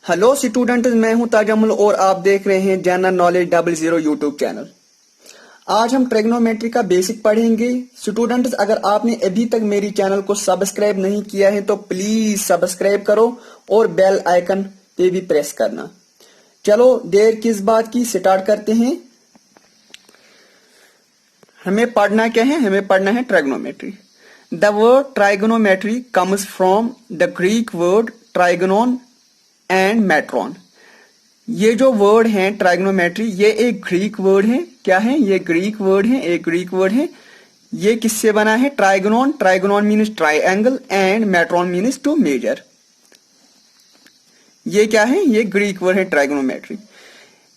Hello student, मैं हूं ताजमुल और आप देख रहे हैं जनरल नॉलेज 00 यूट्यूब चैनल। आज हम ट्रिग्नोमेट्री का बेसिक पढ़ेंगे। स्टूडेंट्स, अगर आपने अभी तक मेरी चैनल को सब्सक्राइब नहीं किया है तो प्लीज सब्सक्राइब करो और बेल आइकन पे भी प्रेस करना। चलो देर किस बात की, स्टार्ट करते हैं। हमें पढ़ना क्या है? हमें पढ़ना है trigonometry. The word trigonometry comes from the Greek word trigonon and metron. ये जो वर्ड है ट्राइगोनोमेट्री, ये एक ग्रीक वर्ड है। क्या है? ये ग्रीक वर्ड है, एक ग्रीक वर्ड है। ये किससे बना है? Trigonon. Trigonon means triangle and metron means to measure. ये क्या है? ये ग्रीक वर्ड है ट्राइगोनोमेट्री।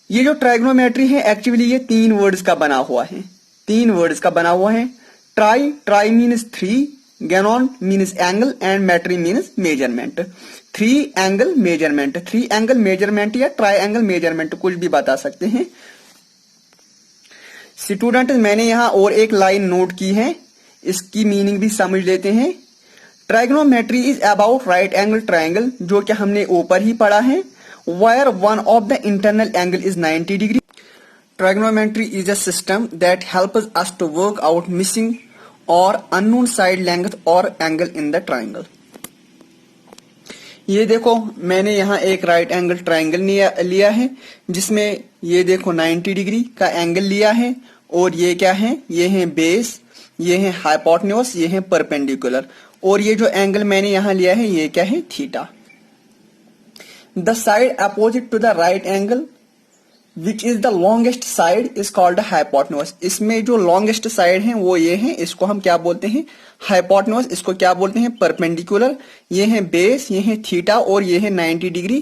ये जो ट्राइगोनोमेट्री है एक्चुअली ये 3 वर्ड्स का बना हुआ है। 3 वर्ड्स का बना हुआ है। Tri means 3, gonon means angle and metry means measurement. 3 angle measurement, 3 angle measurement या ट्राइंगल मेजरमेंट कुछ भी बता सकते हैं। स्टूडेंट, मैंने यहां और एक लाइन नोट की है, इसकी मीनिंग भी समझ लेते हैं। Trigonometry is about right angle triangle, जो कि हमने ऊपर ही पढ़ा है। Where one of the internal angle is 90 degree. Trigonometry is a system that helps us to work out missing or unknown side length or angle in the triangle. ये देखो, मैंने यहाँ एक राइट एंगल ट्राइंगल लिया है जिसमें ये देखो 90 डिग्री का एंगल लिया है। और ये क्या है? ये है बेस, ये है हाइपोटेन्यूज, ये है परपेंडिकुलर। और ये जो एंगल मैंने यहाँ लिया है ये क्या है? Theta. The side opposite to the right angle which is the longest side is called hypotenuse. इसमें जो लॉन्गेस्ट साइड है वो ये है, इसको हम क्या बोलते हैं? हाइपोटेन्यूज। इसको क्या बोलते हैं? परपेंडिकुलर। ये है बेस, ये है थीटा और ये है 90 डिग्री।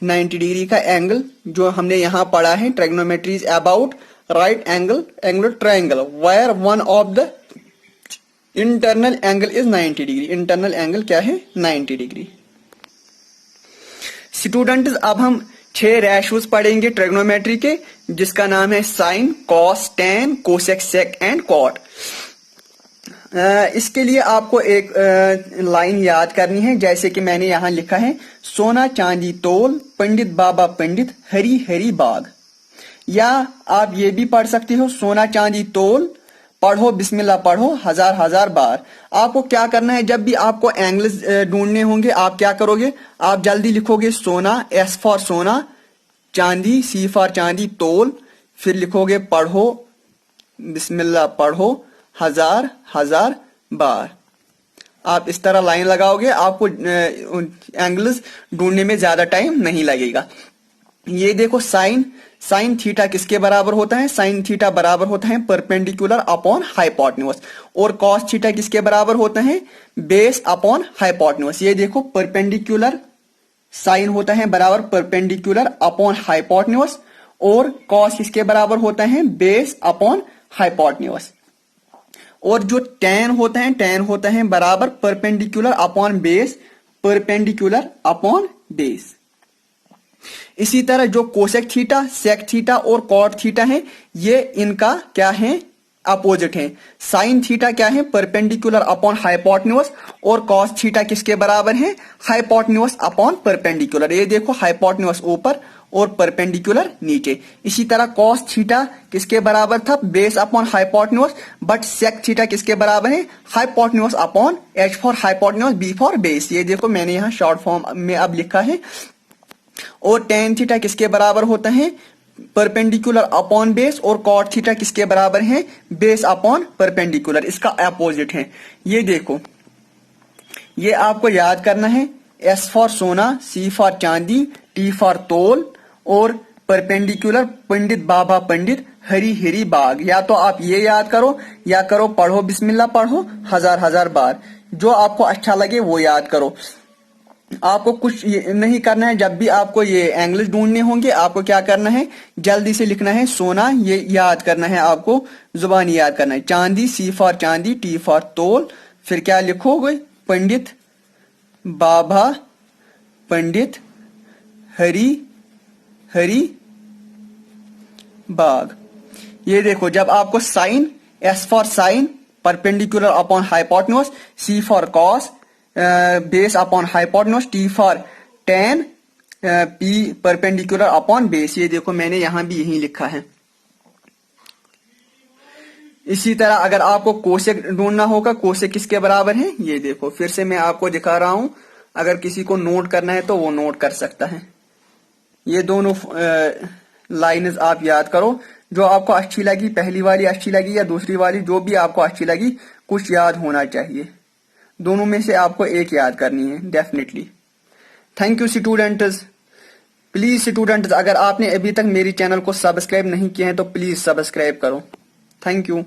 90 डिग्री का एंगल जो हमने यहाँ पढ़ा है। Trigonometry is about right angle triangle where one of the internal angle is 90 degree. Internal angle क्या है? 90 डिग्री। स्टूडेंट्स, अब हम 6 रेशियोज पढ़ेंगे ट्रिग्नोमेट्री के, जिसका नाम है sine, cos, tan, cosec, sec and cot. इसके लिए आपको एक लाइन याद करनी है, जैसे कि मैंने यहां लिखा है, सोना चांदी तोल, पंडित बाबा पंडित, हरी हरी बाग। या आप ये भी पढ़ सकते हो, सोना चांदी तोल, पढ़ो बिस्मिल्लाह पढ़ो हजार हजार बार। आपको क्या करना है, जब भी आपको एंगल्स ढूंढने होंगे आप क्या करोगे? आप जल्दी लिखोगे सोना, एस फॉर सोना, चांदी, सी फॉर चांदी, तोल, फिर लिखोगे पढ़ो बिस्मिल्लाह पढ़ो हजार हजार बार। आप इस तरह लाइन लगाओगे, आपको एंगल्स ढूंढने में ज्यादा टाइम नहीं लगेगा। ये देखो साइन, साइन थीटा किसके बराबर होता है? साइन थीटा बराबर होता है परपेंडिकुलर अपॉन हाइपोटेन्यूज। और कॉस थीटा किसके बराबर होता है? Base upon hypotenuse. ये देखो परपेंडिकुलर साइन होता है बराबर परपेंडिकुलर अपॉन हाइपोटेन्यूज, और कॉस किसके बराबर होता है? Base upon hypotenuse. और जो टैन होता है, टैन होता है बराबर perpendicular upon base, perpendicular upon base. इसी तरह जो कोसेक थीटा, सेक थीटा और कॉट थीटा है, ये इनका क्या है? अपोजिट है। साइन थीटा क्या है? परपेंडिकुलर अपॉन हाइपोटेन्यूज, और कॉस थीटा किसके बराबर है? Hypotenuse upon perpendicular. ये देखो हाइपोटेन्यूज ऊपर और परपेंडिकुलर नीचे। इसी तरह कॉस थीटा किसके बराबर था? Base upon hypotenuse. But sec theta किसके बराबर है? Hypotenuse upon H for hypotenuse, B for base. ये देखो मैंने यहाँ शॉर्ट फॉर्म में अब लिखा है। और टेन थीटा किसके बराबर होता है? Perpendicular upon base. और कॉट थीटा किसके बराबर है? Base upon perpendicular. इसका अपोजिट है। ये देखो, ये आपको याद करना है। एस फॉर सोना, सी फॉर चांदी, टी फॉर तोल, और परपेंडिकुलर पंडित बाबा पंडित, हरी हरी बाग। या तो आप ये याद करो या करो पढ़ो बिस्मिल्लाह पढ़ो हजार हजार बार। जो आपको अच्छा लगे वो याद करो। आपको कुछ नहीं करना है। जब भी आपको ये एंगल्स ढूंढने होंगे आपको क्या करना है? जल्दी से लिखना है सोना, ये याद करना है, आपको जुबानी याद करना है। चांदी, सी फॉर चांदी, टी फॉर तोल, फिर क्या लिखोगे? पंडित बाबा पंडित, हरी हरी बाग। ये देखो, जब आपको sine, S for sine, perpendicular upon hypotenuse, C for cos, base upon hypotenuse, T for tan, P perpendicular upon base, ये देखो मैंने यहां भी यही लिखा है। इसी तरह अगर आपको कोसेक ढूंढना होगा, कोसेक किसके बराबर है, ये देखो फिर से मैं आपको दिखा रहा हूं, अगर किसी को नोट करना है तो वो नोट कर सकता है। ये दोनों लाइन्स आप याद करो, जो आपको अच्छी लगी, पहली वाली अच्छी लगी या दूसरी वाली, जो भी आपको अच्छी लगी, कुछ याद होना चाहिए। दोनों में से आपको एक याद करनी है definitely. Thank you students. Please students, अगर आपने अभी तक मेरी चैनल को सब्सक्राइब नहीं किया है तो प्लीज सब्सक्राइब करो। Thank you.